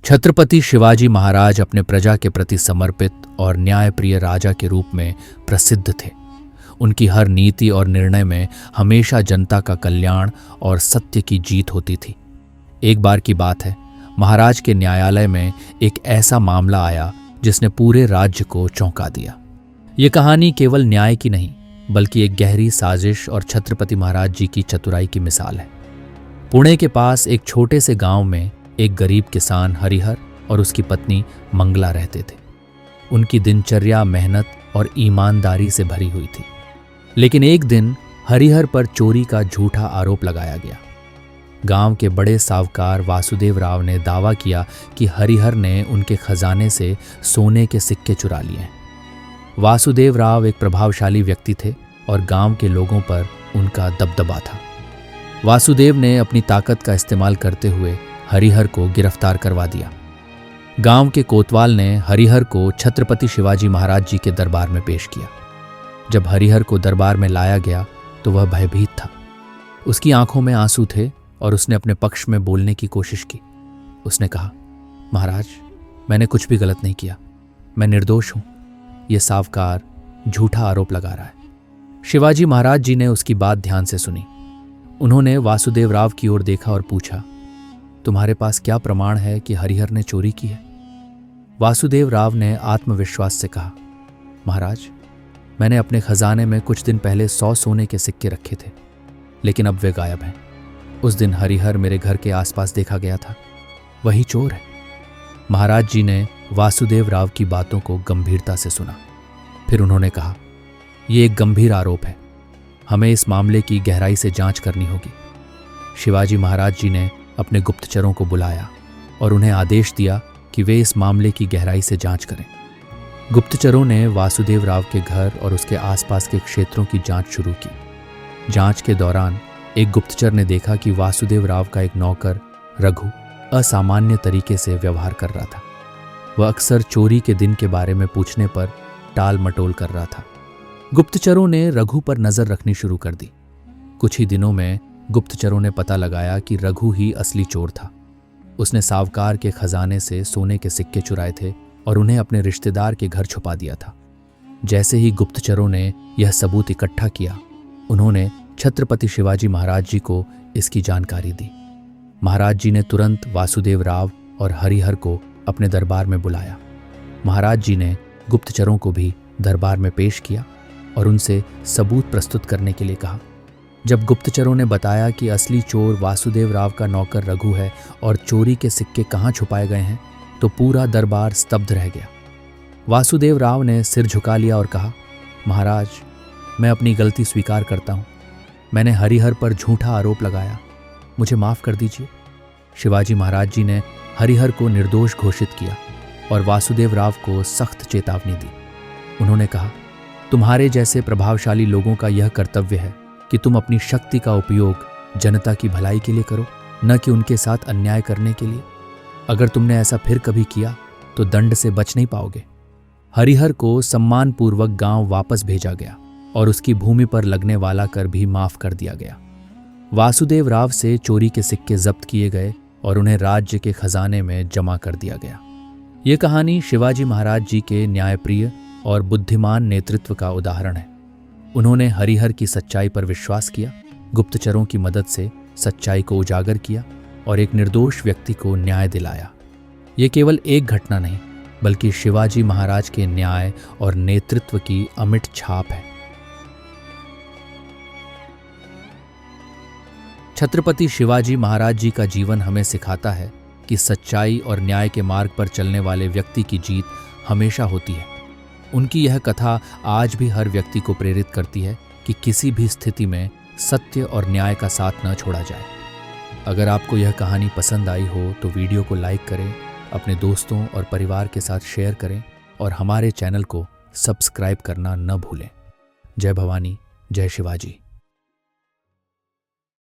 छत्रपति शिवाजी महाराज अपने प्रजा के प्रति समर्पित और न्यायप्रिय राजा के रूप में प्रसिद्ध थे। उनकी हर नीति और निर्णय में हमेशा जनता का कल्याण और सत्य की जीत होती थी। एक बार की बात है, महाराज के न्यायालय में एक ऐसा मामला आया जिसने पूरे राज्य को चौंका दिया। ये कहानी केवल न्याय की नहीं, बल्कि एक गहरी साजिश और छत्रपति महाराज जी की चतुराई की मिसाल है। पुणे के पास एक छोटे से गांव में एक गरीब किसान हरिहर और उसकी पत्नी मंगला रहते थे। उनकी दिनचर्या मेहनत और ईमानदारी से भरी हुई थी। लेकिन एक दिन हरिहर पर चोरी का झूठा आरोप लगाया गया। गांव के बड़े साहूकार वासुदेव राव ने दावा किया कि हरिहर ने उनके खजाने से सोने के सिक्के चुरा लिए हैं। वासुदेव राव एक प्रभावशाली व्यक्ति थे और गांव के लोगों पर उनका दबदबा था। वासुदेव ने अपनी ताकत का इस्तेमाल करते हुए हरिहर को गिरफ्तार करवा दिया। गांव के कोतवाल ने हरिहर को छत्रपति शिवाजी महाराज जी के दरबार में पेश किया। जब हरिहर को दरबार में लाया गया तो वह भयभीत था। उसकी आंखों में आंसू थे और उसने अपने पक्ष में बोलने की कोशिश की। उसने कहा, महाराज, मैंने कुछ भी गलत नहीं किया, मैं निर्दोष हूं। यह साहूकार झूठा आरोप लगा रहा है। शिवाजी महाराज जी ने उसकी बात ध्यान से सुनी। उन्होंने वासुदेव राव की ओर देखा और पूछा, तुम्हारे पास क्या प्रमाण है कि हरिहर ने चोरी की है? वासुदेव राव ने आत्मविश्वास से कहा, महाराज, मैंने अपने खजाने में कुछ दिन पहले 100 सोने के सिक्के रखे थे, लेकिन अब वे गायब हैं। उस दिन हरिहर मेरे घर के आसपास देखा गया था, वही चोर है। महाराज जी ने वासुदेव राव की बातों को गंभीरता से सुना। फिर उन्होंने कहा, यह एक गंभीर आरोप है, हमें इस मामले की गहराई से जांच करनी होगी। शिवाजी महाराज जी ने अपने गुप्तचरों को बुलाया और उन्हें आदेश दिया कि वे इस मामले की गहराई से जांच करें। गुप्तचरों ने वासुदेव राव के घर और उसके आसपास के क्षेत्रों की जांच शुरू की। जांच के दौरान एक गुप्तचर ने देखा कि वासुदेव राव का एक नौकर रघु असामान्य तरीके से व्यवहार कर रहा था। वह अक्सर चोरी के दिन के बारे में पूछने पर टाल मटोल कर रहा था। गुप्तचरों ने रघु पर नजर रखनी शुरू कर दी। कुछ ही दिनों में गुप्तचरों ने पता लगाया कि रघु ही असली चोर था। उसने साहूकार के खजाने से सोने के सिक्के चुराए थे और उन्हें अपने रिश्तेदार के घर छुपा दिया था। जैसे ही गुप्तचरों ने यह सबूत इकट्ठा किया, उन्होंने छत्रपति शिवाजी महाराज जी को इसकी जानकारी दी। महाराज जी ने तुरंत वासुदेव राव और हरिहर को अपने दरबार में बुलाया। महाराज जी ने गुप्तचरों को भी दरबार में पेश किया और उनसे सबूत प्रस्तुत करने के लिए कहा। जब गुप्तचरों ने बताया कि असली चोर वासुदेव राव का नौकर रघु है और चोरी के सिक्के कहाँ छुपाए गए हैं, तो पूरा दरबार स्तब्ध रह गया। वासुदेव राव ने सिर झुका लिया और कहा, महाराज, मैं अपनी गलती स्वीकार करता हूँ। मैंने हरिहर पर झूठा आरोप लगाया, मुझे माफ़ कर दीजिए। शिवाजी महाराज जी ने हरिहर को निर्दोष घोषित किया और वासुदेव राव को सख्त चेतावनी दी। उन्होंने कहा, तुम्हारे जैसे प्रभावशाली लोगों का यह कर्तव्य है कि तुम अपनी शक्ति का उपयोग जनता की भलाई के लिए करो, न कि उनके साथ अन्याय करने के लिए। अगर तुमने ऐसा फिर कभी किया तो दंड से बच नहीं पाओगे। हरिहर को सम्मानपूर्वक गांव वापस भेजा गया और उसकी भूमि पर लगने वाला कर भी माफ कर दिया गया। वासुदेव राव से चोरी के सिक्के जब्त किए गए और उन्हें राज्य के खजाने में जमा कर दिया गया। ये कहानी शिवाजी महाराज जी के न्यायप्रिय और बुद्धिमान नेतृत्व का उदाहरण है। उन्होंने हरिहर की सच्चाई पर विश्वास किया, गुप्तचरों की मदद से सच्चाई को उजागर किया और एक निर्दोष व्यक्ति को न्याय दिलाया। ये केवल एक घटना नहीं, बल्कि शिवाजी महाराज के न्याय और नेतृत्व की अमिट छाप है। छत्रपति शिवाजी महाराज जी का जीवन हमें सिखाता है कि सच्चाई और न्याय के मार्ग पर चलने वाले व्यक्ति की जीत हमेशा होती है। उनकी यह कथा आज भी हर व्यक्ति को प्रेरित करती है कि किसी भी स्थिति में सत्य और न्याय का साथ न छोड़ा जाए। अगर आपको यह कहानी पसंद आई हो तो वीडियो को लाइक करें, अपने दोस्तों और परिवार के साथ शेयर करें और हमारे चैनल को सब्सक्राइब करना न भूलें। जय भवानी, जय शिवाजी।